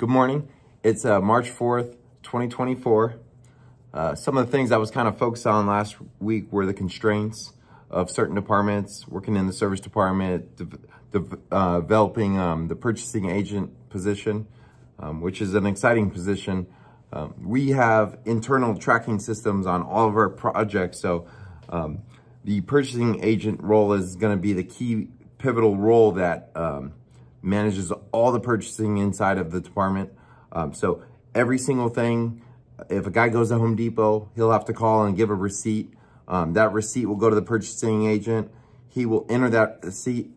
Good morning. It's March 4th, 2024. Some of the things I was kind of focused on last week were the constraints of certain departments, working in the service department, developing the purchasing agent position, which is an exciting position. We have internal tracking systems on all of our projects, so the purchasing agent role is going to be the key pivotal role that manages all the purchasing inside of the department. So every single thing, if a guy goes to Home Depot, he'll have to call and give a receipt. That receipt will go to the purchasing agent. He will enter that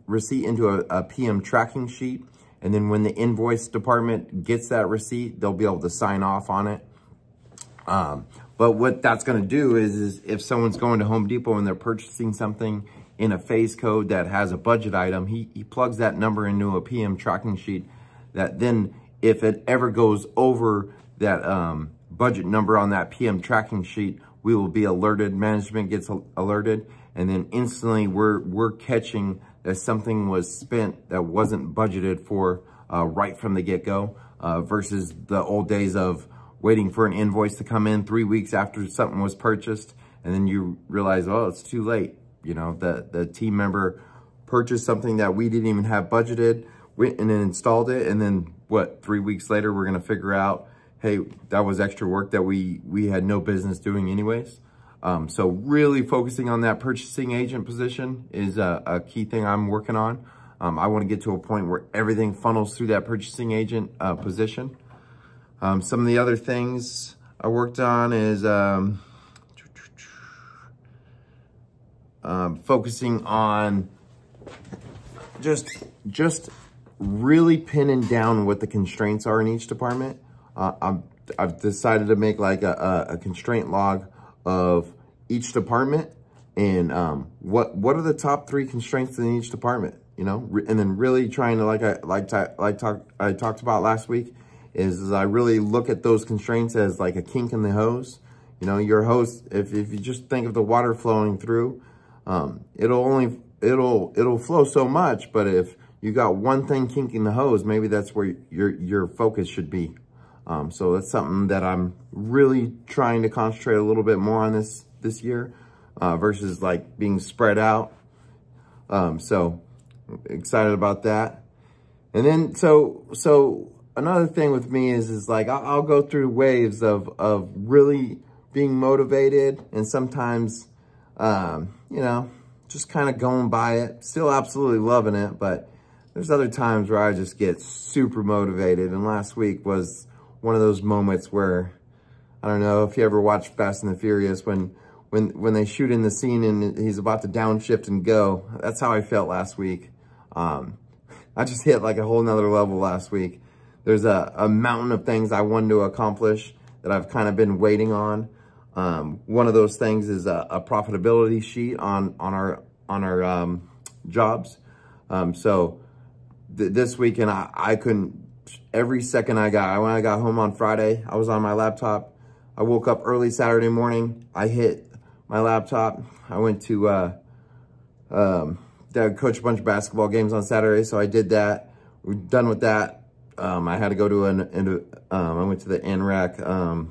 receipt into a PM tracking sheet. And then when the invoice department gets that receipt, they'll be able to sign off on it. But what that's going to do is if someone's going to Home Depot and they're purchasing something in a phase code that has a budget item, he plugs that number into a PM tracking sheet that then if it ever goes over that budget number on that PM tracking sheet, we will be alerted, management gets alerted, and then instantly we're catching that something was spent that wasn't budgeted for right from the get-go versus the old days of waiting for an invoice to come in 3 weeks after something was purchased, and then you realize, oh, it's too late. You know, the team member purchased something that we didn't even have budgeted, went and then installed it, and then what, 3 weeks later, we're gonna figure out, hey, that was extra work that we had no business doing anyways. So really focusing on that purchasing agent position is a key thing I'm working on. I wanna get to a point where everything funnels through that purchasing agent position. Some of the other things I worked on is focusing on just really pinning down what the constraints are in each department. I've decided to make like a constraint log of each department and what are the top 3 constraints in each department, you know, and then really trying to I talked about last week is I really look at those constraints as like a kink in the hose. You know, your hose, if you just think of the water flowing through, it'll flow so much, but if you got one thing kinking the hose, maybe that's where your focus should be. So that's something that I'm really trying to concentrate a little bit more on this year, versus like being spread out. So excited about that. And then, so another thing with me is like, I'll go through waves of really being motivated and sometimes, you know, just kind of going by it, still absolutely loving it. But there's other times where I just get super motivated. And last week was one of those moments where, I don't know if you ever watched Fast and the Furious, when they shoot in the scene and he's about to downshift and go. That's how I felt last week. I just hit like a whole nother level last week. There's a mountain of things I wanted to accomplish that I've kind of been waiting on. One of those things is a profitability sheet on our jobs. So this weekend I couldn't. Every second when I got home on Friday, I was on my laptop. I woke up early Saturday morning. I hit my laptop. I went to coach a bunch of basketball games on Saturday, so I did that. We're done with that. I had to go to I went to the NRAC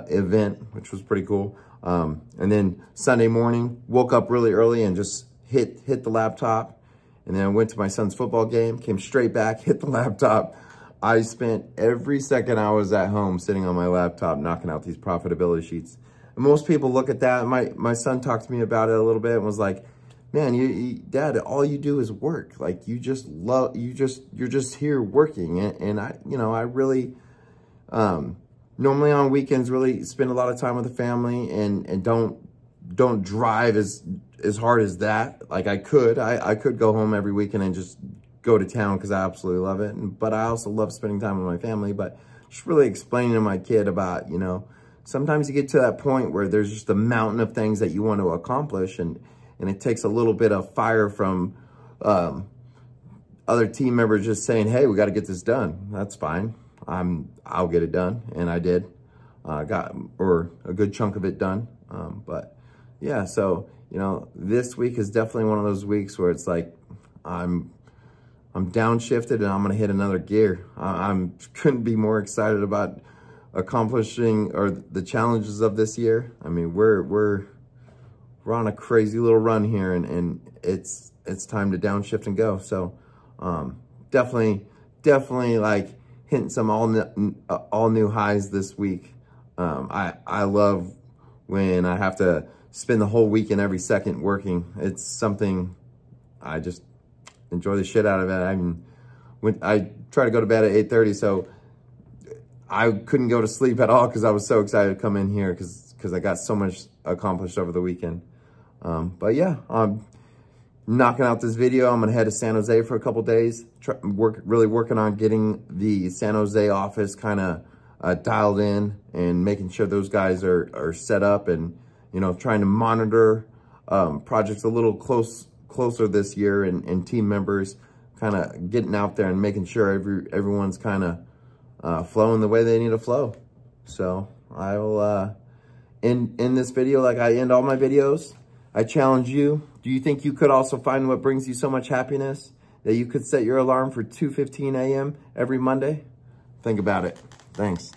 event, which was pretty cool. And then Sunday morning, woke up really early and just hit the laptop. And then I went to my son's football game, came straight back, hit the laptop. I spent every second I was at home sitting on my laptop, knocking out these profitability sheets. And most people look at that. My son talked to me about it a little bit and was like, man, Dad, all you do is work. Like you're just here working. And I really, normally on weekends, really spend a lot of time with the family and don't drive as hard as that. Like I could go home every weekend and just go to town because I absolutely love it. But I also love spending time with my family. But just really explaining to my kid about, you know, sometimes you get to that point where there's just a mountain of things that you want to accomplish, and it takes a little bit of fire from other team members just saying, hey, we got to get this done. That's fine. I'll get it done. And I did. Got a good chunk of it done. But yeah, so, you know, this week is definitely one of those weeks where it's like, I'm I'm downshifted and I'm going to hit another gear. I couldn't be more excited about accomplishing or the challenges of this year. I mean, we're on a crazy little run here, and it's time to downshift and go. So definitely like hitting some all new highs this week. I love when I have to spend the whole week and every second working. It's something I just enjoy the shit out of it. I try to go to bed at 8:30, so I couldn't go to sleep at all because I was so excited to come in here because I got so much accomplished over the weekend. But yeah, I'm knocking out this video. I'm gonna head to San Jose for a couple days. Really working on getting the San Jose office kind of dialed in and making sure those guys are set up, and trying to monitor projects a little closer this year, and team members kind of getting out there and making sure everyone's kind of flowing the way they need to flow. So I will end this video like I end all my videos. I challenge you. Do you think you could also find what brings you so much happiness that you could set your alarm for 2:15 a.m. every Monday? Think about it. Thanks.